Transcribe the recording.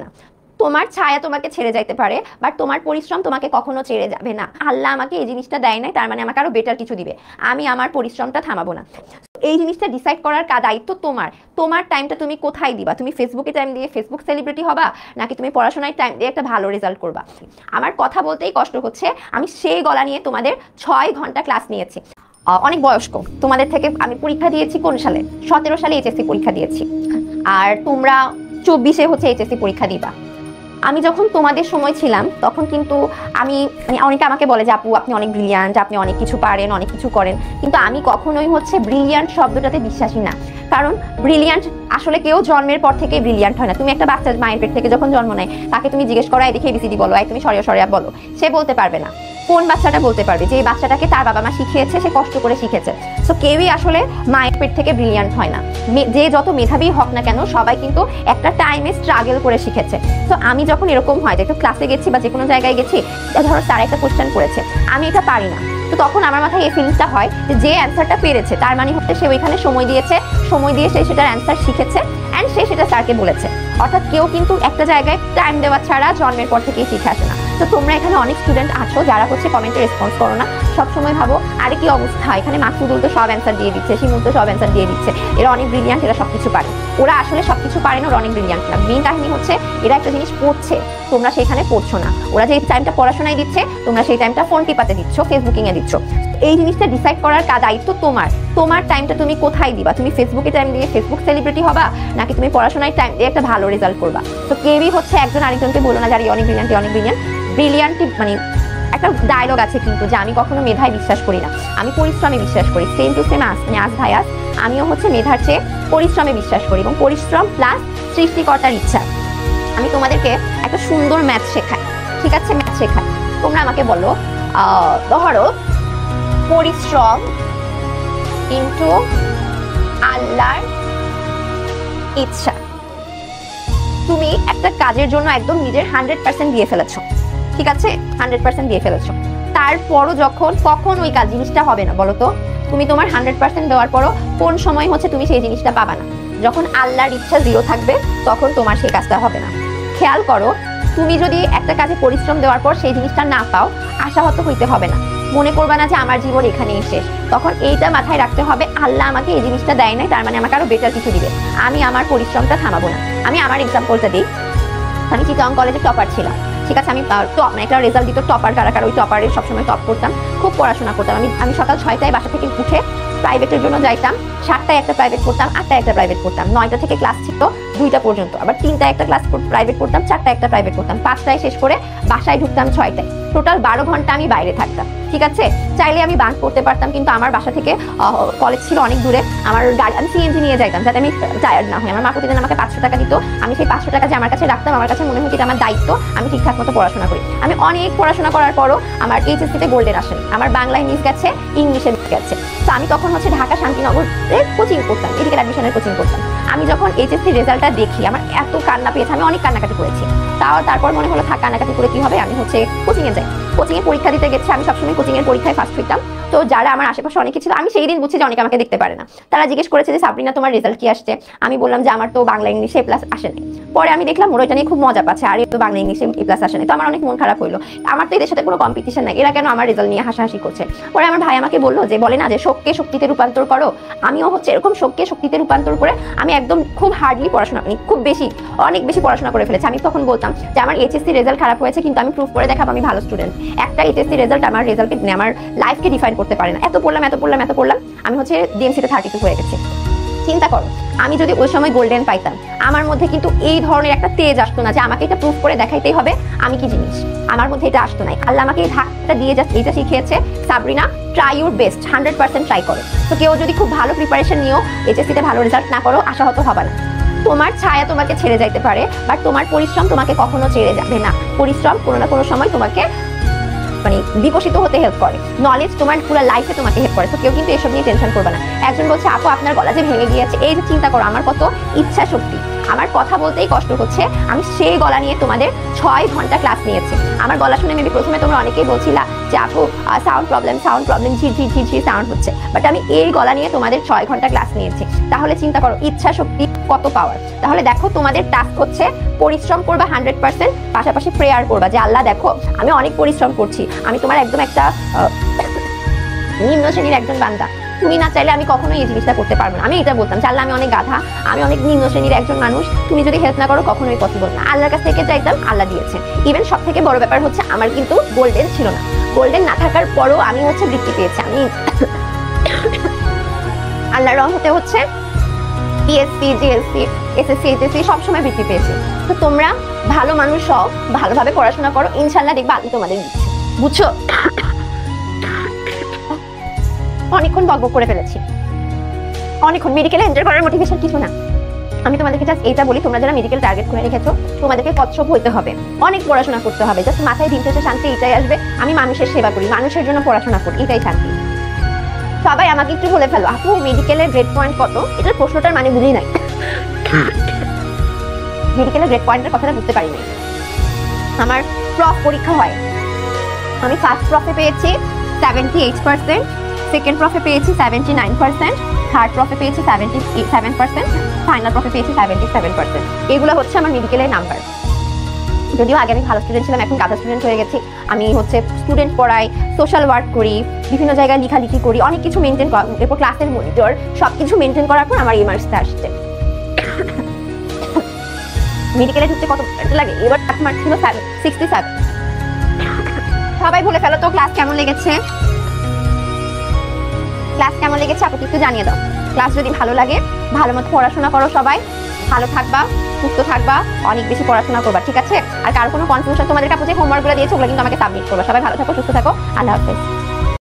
না। তোমার ছায়া তোমাকে ছেড়ে যাইতে পারে, বাট তোমার পরিশ্রম তোমাকে কখনো ছেড়ে যাবে না। আল্লাহ আমাকে এই জিনিসটা দেয় নাই, তার মানে আমাকে আরো বেটার কিছু দিবে। আমি আমার পরিশ্রমটা থামাবো না। এই জিনিসটা ডিসাইড করার দায়িত্ব তোমার। তোমার টাইমটা তুমি কোথায় দিবা? তুমি ফেসবুকে টাইম দিয়ে ফেসবুক সেলিব্রিটি হবা, নাকি তুমি পড়াশোনায় টাইম দিয়ে একটা ভালো রেজাল্ট করবা? আমার কথা বলতেই কষ্ট হচ্ছে। আমি সেই গলা নিয়ে তোমাদের 6 ঘন্টা ক্লাস নিয়েছি। অনেক বয়স্ক তোমাদের থেকে আমি পরীক্ষা দিয়েছি কোন সালে? 17 সালে এইচএসসি পরীক্ষা দিয়েছি, আর তোমরা 24-এ হচ্ছে এইচএসসি পরীক্ষা দিবা। আমি যখন তোমাদের সময় ছিলাম তখন কিন্তু আমি অনেকে আমাকে বলে যে আপু আপনি অনেক ব্রিলিয়ান্ট, আপনি অনেক কিছু পারেন, অনেক কিছু করেন, কিন্তু আমি কখনোই হচ্ছে ব্রিলিয়ান্ট শব্দটাতে বিশ্বাসী না। কারণ ব্রিলিয়ান্ট আসলে কেউ জন্মের পর থেকে ব্রিলিয়ান্ট হয় না। তুমি একটা বাচ্চা মায়ের পেট থেকে যখন জন্ম নেয়, তাকে তুমি জিজ্ঞেস করো দেখে এবিসিডি বলো, তুমি সরিয়া সরিয়া বলো, সে বলতে পারবে না। কোন বাচ্চাটা বলতে পারবে যে এই বাচ্চাটাকে তার বাবা মা শিখিয়েছে, সে কষ্ট করে শিখেছে? সো কেউই আসলে মায়ের পেট থেকে ব্রিলিয়ান্ট হয় না। যে যত মেধাবী হোক না কেন, সবাই কিন্তু একটা টাইমে স্ট্রাগল করে শিখেছে। তো আমি যখন এরকম হয় যে একটু ক্লাসে গেছি বা যে কোনো জায়গায় গেছি, ধরো তারা একটা কোশ্চেন করেছে, আমি এটা পারি না, তো তখন আমার মাথায় এই ফিলিংসটা হয় যে অ্যান্সারটা পেরেছে তার মানে হচ্ছে সে ওইখানে সময় দিয়েছে, সময় দিয়ে সে সেটার অ্যান্সার শিখেছে অ্যান্ড সে সেটা স্যারকে বলেছে। অর্থাৎ কেউ কিন্তু একটা জায়গায় টাইম দেওয়া ছাড়া জন্মের পর থেকেই শিখে আসে না। তো তোমরা এখানে অনেক স্টুডেন্ট আছো যারা হচ্ছে কমেন্টে রেসপন্স করো না, সবসময় ভাবো আরে কি অবস্থা, এখানে মাকসুদুল তো সব অ্যান্সার দিয়ে দিচ্ছে, শিমুল তো সব অ্যান্সার দিয়ে দিচ্ছে, এরা অনেক ব্রিলিয়ান্ট, এরা সবকিছু পারে। ওরা আসলে সবকিছু পারে না, ওরা অনেক ব্রিলিয়ান্ট না। মেইন কাহিনী হচ্ছে এরা একটা জিনিস পড়ছে, তোমরা সেখানে পড়ছো না। ওরা যে টাইমটা পড়াশোনায় দিচ্ছে, তোমরা সেই টাইমটা ফোন টিপাতে দিচ্ছ, ফেসবুকিং এ দিচ্ছ। এই জিনিসটা ডিসাইড করার দায়িত্ব তোমার। তোমার টাইমটা তুমি কোথায় দিবা? তুমি ফেসবুকে টাইম দিয়ে ফেসবুক সেলিব্রিটি হবা, নাকি তুমি পড়াশোনায় টাইম দিয়ে একটা ভালো রেজাল্ট করবা? তো কেউই হচ্ছে একজন আরেকজনকে বলো না যে আরে অনেক ব্রিলিয়ান্ট, অনেক ব্রিলিয়ান্ট। ব্রিলিয়ান্ট মানে একটা ডায়লগ আছে কিন্তু, যে আমি কখনো মেধায় বিশ্বাস করি না, আমি পরিশ্রমে বিশ্বাস করি। সেম টু সেম আজ ভাইয়াস, আমিও হচ্ছে মেধার চেয়ে পরিশ্রমে বিশ্বাস করি, এবং পরিশ্রম প্লাস সৃষ্টিকর্তার ইচ্ছা। আমি তোমাদেরকে একটা সুন্দর ম্যাথ শেখাই, ঠিক আছে? ম্যাথ শেখাই, তোমরা আমাকে বলো ধরো পরিশ্রম ইনটু আল্লাহর ইচ্ছা। তুমি একটা কাজের জন্য একদম নিজের 100% দিয়ে ফেলেছো, ঠিক আছে? 100% দিয়ে ফেলেছো, তারপরও কখন ওই কাজ জিনিসটা হবে না বলো তো? তুমি তোমার 100% দেওয়ার পরও কোন সময় হচ্ছে তুমি সেই জিনিসটা পাবা না? যখন আল্লাহর ইচ্ছা 0 থাকবে, তখন তোমার সেই কাজটা হবে না। খেয়াল করো, তুমি যদি একটা কাজে পরিশ্রম দেওয়ার পর সেই জিনিসটা না পাও, আশাহত হইতে হবে না। মনে করবা না যে আমার জীবন এখানেই শেষ। তখন এইটা মাথায় রাখতে হবে, আল্লাহ আমাকে এই জিনিসটা দেয় নাই, তার মানে আমাকে আরো বেটার কিছু দিবে। আমি আমার পরিশ্রমটা থামাবো না। আমি আমার এক্সাম্পলটা দিই। আমি চিটাং কলেজে টপার ছিলাম, ঠিক আছে? আমি একটা রেজাল্ট দিত টপার কারা, ওই টপারের সবসময় টপ করতাম, খুব পড়াশোনা করতাম। আমি সকাল 6টায় বাসা থেকে উঠে প্রাইভেটের জন্য যাইতাম, 7টায় একটা প্রাইভেট পড়তাম, 8টায় একটা প্রাইভেট পড়তাম, 9টা থেকে ক্লাস ছিল 2টা পর্যন্ত, আবার 3টায় একটা ক্লাস প্রাইভেট পড়তাম, 4টায় একটা প্রাইভেট পড়তাম, 5টায় শেষ করে বাসায় ঢুকতাম 6টায়। টোটাল 12 ঘন্টা আমি বাইরে থাকতাম, ঠিক আছে? চাইলে আমি বাঙ্ক করতে পারতাম, কিন্তু আমার বাসা থেকে কলেজ ছিল অনেক দূরে, আমার গাড়ি আমি সিএনজি নিয়ে যাইতাম যাতে আমি টায়ার্ড না হই। আমার মা প্রতিদিন আমাকে 500 টাকা দিত, আমি সেই 500 টাকা যে আমার কাছে রাখতাম, আমার কাছে মনে হতো এটা আমার দায়িত্ব, আমি ঠিকঠাক মতো পড়াশোনা করি। আমি অনেক পড়াশোনা করার পরও আমার এইচএসসিতে গোল্ডেন আসেনি, আমার বাংলায় মিস গেছে, ইংলিশে মিস গেছে। তো আমি তখন হচ্ছে ঢাকা শান্তিনগরে কোচিং করতাম, এদিকে অ্যাডমিশনের কোচিং করতাম। আমি যখন এইচএসসি রেজাল্টটা দেখি, আমার এত কান্না পেয়েছে, আমি অনেক কান্নাকাটি করেছি। তারপর মনে হলো থাক, কান্নাকাটি করে কি হবে, আমি হচ্ছে কোচিংয়ে যাই। কোচিংয়ে পরীক্ষা দিতে গেছে, আমি সবসময় কোচিংয়ের পরীক্ষায় ফার্স্ট হইতাম। তো যারা আমার আশেপাশে অনেকে ছিল, আমি সেই দিন বুঝছি যে অনেকে আমাকে দেখতে পারে না। তারা জিজ্ঞেস করেছে যে সাবরিনা তোমার রেজাল্ট কি আসছে? আমি বললাম যে আমার তো বাংলা ইংলিশে এ প্লাস আসেনি। পরে আমি দেখলাম ওরা এটা নিয়ে খুব মজা পাচ্ছে, আর তো বাংলা ইংলিশে এ প্লাস আসেনি। তো আমার অনেক মন খারাপ হইলো, আমার তো এদের সাথে কোনো কম্পিটিশন নাই, এরা কেন আমার রেজাল্ট নিয়ে হাসাহাসি করছে? পরে আমার ভাই আমাকে বললো যে বলে না যে শোককে শক্তিতে রূপান্তর করো, আমিও হচ্ছে এরকম শোককে শক্তিতে রূপান্তর করে আমি একদম খুব হার্ডলি পড়াশোনা করি, অনেক বেশি পড়াশোনা করে ফেলেছি। আমি তখন বলতাম যে আমার এইচএসসি রেজাল্ট খারাপ হয়েছে, কিন্তু আমি প্রুফ করে দেখাবো আমি ভালো স্টুডেন্ট। একটা এইচএসসি রেজাল্ট আমার রেজাল্টকে আমার লাইফকে ডিফাইন করতে পারে না। এত পড়লাম, আমি হচ্ছে ডিএমসিতে 32 হয়ে গেছি। চিন্তা করো, আমি যদি ওই সময় গোল্ডেন পাইতাম, আমার মধ্যে কিন্তু এই ধরনের একটা তেজ আসতো না যে আমাকে এটা প্রুফ করে দেখাইতেই হবে আমি কি জিনিস। আমার মধ্যে এটা আসতো না। আল্লাহ আমাকে এই ধাক্কাটা দিয়ে জাস্ট এইটা শিখিয়েছে, Sabrina try your best, 100% try করো। তো কেউ যদি খুব ভালো প্রিপারেশন নিও, এইচএসসিতে ভালো রেজাল্ট না করো, আশাহত হবে না। তোমার ছায়া তোমাকে ছেড়ে যাইতে পারে, বাট তোমার পরিশ্রম তোমাকে কখনো ছেড়ে যাবে না। পরিশ্রম কোনো না কোনো সময় তোমাকে বিকশিত হতে হেল্প করে। নলেজ তোমার পুরো লাইফে তোমাকে হেল্প করে। তো কেউ কিন্তু এসব নিয়ে টেনশন করবে না। একজন বলছে আপু আপনার গলা যে ভেঙে গিয়েছে, এই যে চিন্তা করো আমার কত ইচ্ছা শক্তি, আমার কথা বলতেই কষ্ট হচ্ছে, আমি সেই গলা নিয়ে তোমাদের 6 ঘন্টা ক্লাস নিয়েছি। আমার গলা শুনে মেবি প্রথমে তোমরা অনেকেই বলছিলা যে আপু সাউন্ড প্রবলেম ঝির ঝির ঝির ঝির সাউন্ড হচ্ছে, বাট আমি এই গলা নিয়ে তোমাদের 6 ঘন্টা ক্লাস নিয়েছি। তাহলে চিন্তা করো ইচ্ছা শক্তি কত পাওয়ার। তাহলে দেখো তোমাদের টাস্ক হচ্ছে পরিশ্রম করবা 100%, পাশাপাশি প্রেয়ার করবা যে আল্লাহ দেখো আমি অনেক পরিশ্রম করছি, আমি তোমার একদম একটা নিম্ন শ্রেণীর একজন বান্দা, তুমি না চাইলে আমি কখনোই এই জিনিসটা করতে পারবো না। আমি এটা বলতাম যে আল্লাহ আমি অনেক গাধা, আমি অনেক নিম্ন শ্রেণীর একজন মানুষ, তুমি যদি হেল্প না করো কখনোই পসিবল না। আল্লাহর কাছ থেকে চাইতাম, আল্লাহ দিয়েছে। ইভেন সব থেকে বড় ব্যাপার হচ্ছে আমার কিন্তু গোল্ডেন ছিল না, গোল্ডেন না থাকার পরও আমি হচ্ছে বৃত্তি পেয়েছি। আমি আল্লাহর রহমতে হচ্ছে পিএসসি, জিএসসি, এসএসসি, এইচএসসি সবসময় বৃত্তি পেয়েছি। তো তোমরা ভালো মানুষ হও, ভালোভাবে পড়াশোনা করো, ইনশাল্লাহ দেখবা আল্লাহ তোমাদের দিচ্ছে, বুঝছো? অনেকক্ষণ বকবক করে ফেলেছি, অনেকক্ষণ। মেডিকেলে এন্টার করার মোটিভেশন কিছু না, আমি তোমাদেরকে জাস্ট এইটা বলি, তোমরা যারা মেডিকেল টার্গেট করে রেখেছো তোমাদেরকে কচ্ছপ হইতে হবে, অনেক পড়াশোনা করতে হবে। জাস্ট মাথায় দিন শেষে শান্তি এটাই আসবে, আমি মানুষের সেবা করি, মানুষের জন্য পড়াশোনা করি, এটাই শান্তি। সবাই আমাকে একটু বলে ফেলো আপু মেডিকেলের গ্রেড পয়েন্ট কত? এটার প্রশ্নটার মানে বুঝি নাই, মেডিকেলের গ্রেড পয়েন্টের কথাটা বুঝতে পারি নাই। আমার প্রফ পরীক্ষা হয়, আমি ফার্স্ট প্রফে পেয়েছি 78%, সেকেন্ড প্রফে পেয়েছি 79%, থার্ড প্রফে পেয়েছি 77%, ফাইনাল প্রফে পেয়েছি 77%। এগুলো হচ্ছে আমার মেডিকেলের নাম্বার। যদিও আগে আমি ভালো স্টুডেন্ট ছিলাম, এখন গাধা স্টুডেন্ট হয়ে গেছি। আমি হচ্ছে স্টুডেন্ট পড়াই, সোশ্যাল ওয়ার্ক করি, বিভিন্ন জায়গায় লেখালেখি করি, অনেক কিছু মেনটেন, এরপর ক্লাসের মনিটর, সব কিছু মেনটেন করার পর আমার এই মার্কসটা আসছে। মেডিকেলে ঢুকতে কত লাগে? এবার মার্ক ছিল 67। সবাই বলে ফেলো তো ক্লাস কেমন লেগেছে? ক্লাস কেমন লেগেছে আপু একটু জানিয়ে দাও। ক্লাস যদি ভালো লাগে ভালো মতো পড়াশোনা করো, সবাই ভালো থাকবা, সুস্থ থাকবা, অনেক বেশি পড়াশোনা করবা, ঠিক আছে? আর কারো কোনো কনফিউশন, তোমাদেরকে আপু যে হোমওয়ার্কগুলো দিয়েছে ওগুলো কিন্তু আমাকে সাবমিট করবা। সবাই ভালো থাকো, সুস্থ থাকো, আল্লাহ হাফেজ।